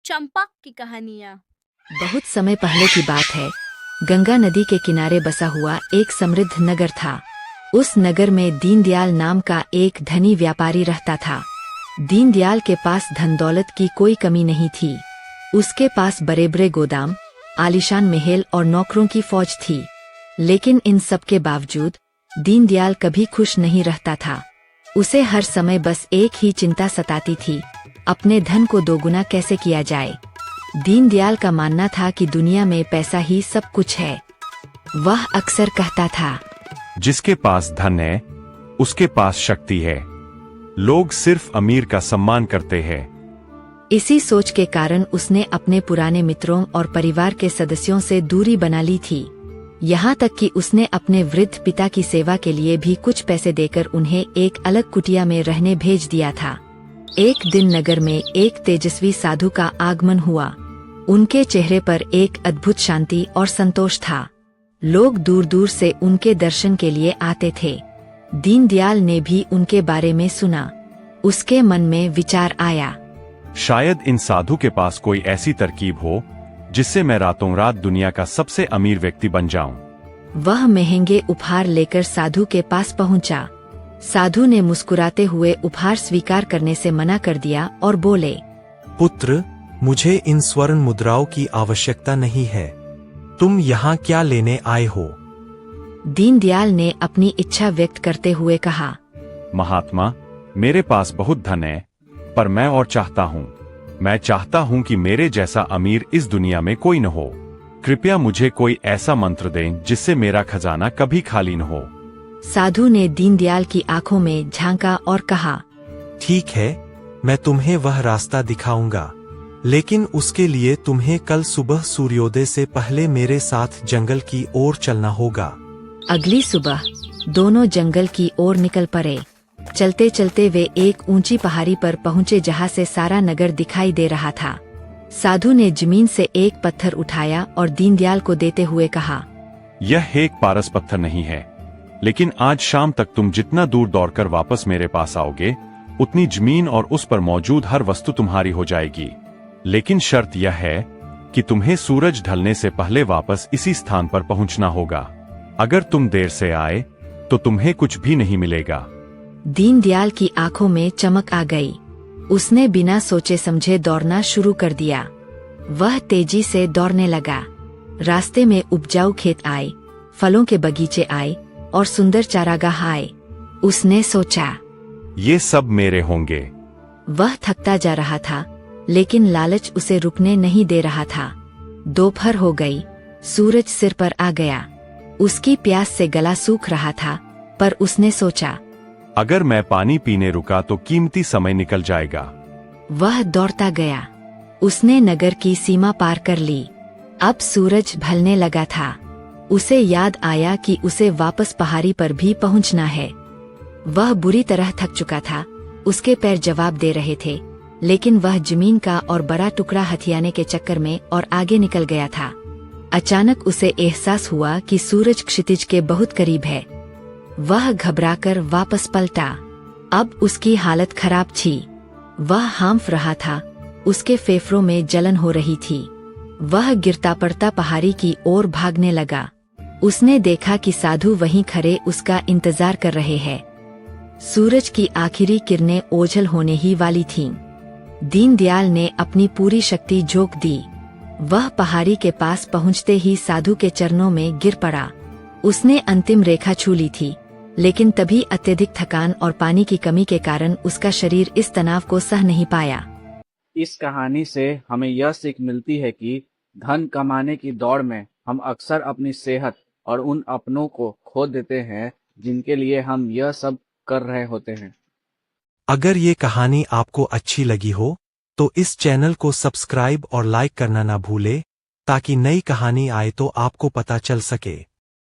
चंपा की कहानियाँ। बहुत समय पहले की बात है। गंगा नदी के किनारे बसा हुआ एक समृद्ध नगर था। उस नगर में दीनदयाल नाम का एक धनी व्यापारी रहता था। दीनदयाल के पास धन दौलत की कोई कमी नहीं थी। उसके पास बड़े बड़े गोदाम, आलीशान महल और नौकरों की फौज थी। लेकिन इन सब के बावजूद दीनदयाल कभी खुश नहीं रहता था। उसे हर समय बस एक ही चिंता सताती थी, अपने धन को दोगुना कैसे किया जाए। दीनदयाल का मानना था कि दुनिया में पैसा ही सब कुछ है। वह अक्सर कहता था, जिसके पास धन है उसके पास शक्ति है। लोग सिर्फ अमीर का सम्मान करते हैं। इसी सोच के कारण उसने अपने पुराने मित्रों और परिवार के सदस्यों से दूरी बना ली थी। यहाँ तक कि उसने अपने वृद्ध पिता की सेवा के लिए भी कुछ पैसे देकर उन्हें एक अलग कुटिया में रहने भेज दिया था। एक दिन नगर में एक तेजस्वी साधु का आगमन हुआ। उनके चेहरे पर एक अद्भुत शांति और संतोष था। लोग दूर दूर से उनके दर्शन के लिए आते थे। दीनदयाल ने भी उनके बारे में सुना। उसके मन में विचार आया, शायद इन साधु के पास कोई ऐसी तरकीब हो जिससे मैं रातों रात दुनिया का सबसे अमीर व्यक्ति बन जाऊं। वह महंगे उपहार लेकर साधु के पास पहुंचा। साधु ने मुस्कुराते हुए उपहार स्वीकार करने से मना कर दिया और बोले, पुत्र, मुझे इन स्वर्ण मुद्राओं की आवश्यकता नहीं है। तुम यहाँ क्या लेने आए हो? दीनदयाल ने अपनी इच्छा व्यक्त करते हुए कहा, महात्मा, मेरे पास बहुत धन है, पर मैं और चाहता हूँ। मैं चाहता हूँ कि मेरे जैसा अमीर इस दुनिया में कोई न हो। कृपया मुझे कोई ऐसा मंत्र दें जिससे मेरा खजाना कभी खाली न हो। साधु ने दीनदयाल की आंखों में झांका और कहा, ठीक है, मैं तुम्हें वह रास्ता दिखाऊंगा, लेकिन उसके लिए तुम्हें कल सुबह सूर्योदय से पहले मेरे साथ जंगल की ओर चलना होगा। अगली सुबह दोनों जंगल की ओर निकल पड़े। चलते चलते वे एक ऊंची पहाड़ी पर पहुंचे जहां से सारा नगर दिखाई दे रहा था। साधु ने जमीन से एक पत्थर उठाया और दीनदयाल को देते हुए कहा, यह एक पारस पत्थर नहीं है, लेकिन आज शाम तक तुम जितना दूर दौड़कर वापस मेरे पास आओगे, उतनी जमीन और उस पर मौजूद हर वस्तु तुम्हारी हो जाएगी। लेकिन शर्त यह है कि तुम्हें सूरज ढलने से पहले वापस इसी स्थान पर पहुंचना होगा। अगर तुम देर से आए तो तुम्हें कुछ भी नहीं मिलेगा। दीनदयाल की आंखों में चमक आ गई। उसने बिना सोचे समझे दौड़ना शुरू कर दिया। वह तेजी से दौड़ने लगा। रास्ते में उपजाऊ खेत आए, फलों के बगीचे आए और सुंदर चारागाह आए। उसने सोचा, ये सब मेरे होंगे। वह थकता जा रहा था, लेकिन लालच उसे रुकने नहीं दे रहा था। दोपहर हो गई, सूरज सिर पर आ गया। उसकी प्यास से गला सूख रहा था, पर उसने सोचा, अगर मैं पानी पीने रुका तो कीमती समय निकल जाएगा। वह दौड़ता गया। उसने नगर की सीमा पार कर ली। अब सूरज ढलने लगा था। उसे याद आया कि उसे वापस पहाड़ी पर भी पहुंचना है। वह बुरी तरह थक चुका था। उसके पैर जवाब दे रहे थे, लेकिन वह जमीन का और बड़ा टुकड़ा हथियाने के चक्कर में और आगे निकल गया था। अचानक उसे एहसास हुआ कि सूरज क्षितिज के बहुत करीब है। वह घबराकर वापस पलटा। अब उसकी हालत खराब थी। वह हांफ रहा था। उसके फेफड़ों में जलन हो रही थी। वह गिरता पड़ता पहाड़ी की ओर भागने लगा। उसने देखा कि साधु वहीं खड़े उसका इंतजार कर रहे हैं। सूरज की आखिरी किरणें ओझल होने ही वाली थीं। दीनदयाल ने अपनी पूरी शक्ति झोंक दी। वह पहाड़ी के पास पहुंचते ही साधु के चरणों में गिर पड़ा। उसने अंतिम रेखा छू ली थी, लेकिन तभी अत्यधिक थकान और पानी की कमी के कारण उसका शरीर इस तनाव को सह नहीं पाया। इस कहानी से हमें यह सीख मिलती है कि धन कमाने की दौड़ में हम अक्सर अपनी सेहत और उन अपनों को खो देते हैं जिनके लिए हम यह सब कर रहे होते हैं। अगर ये कहानी आपको अच्छी लगी हो तो इस चैनल को सब्सक्राइब और लाइक करना ना भूले, ताकि नई कहानी आए तो आपको पता चल सके।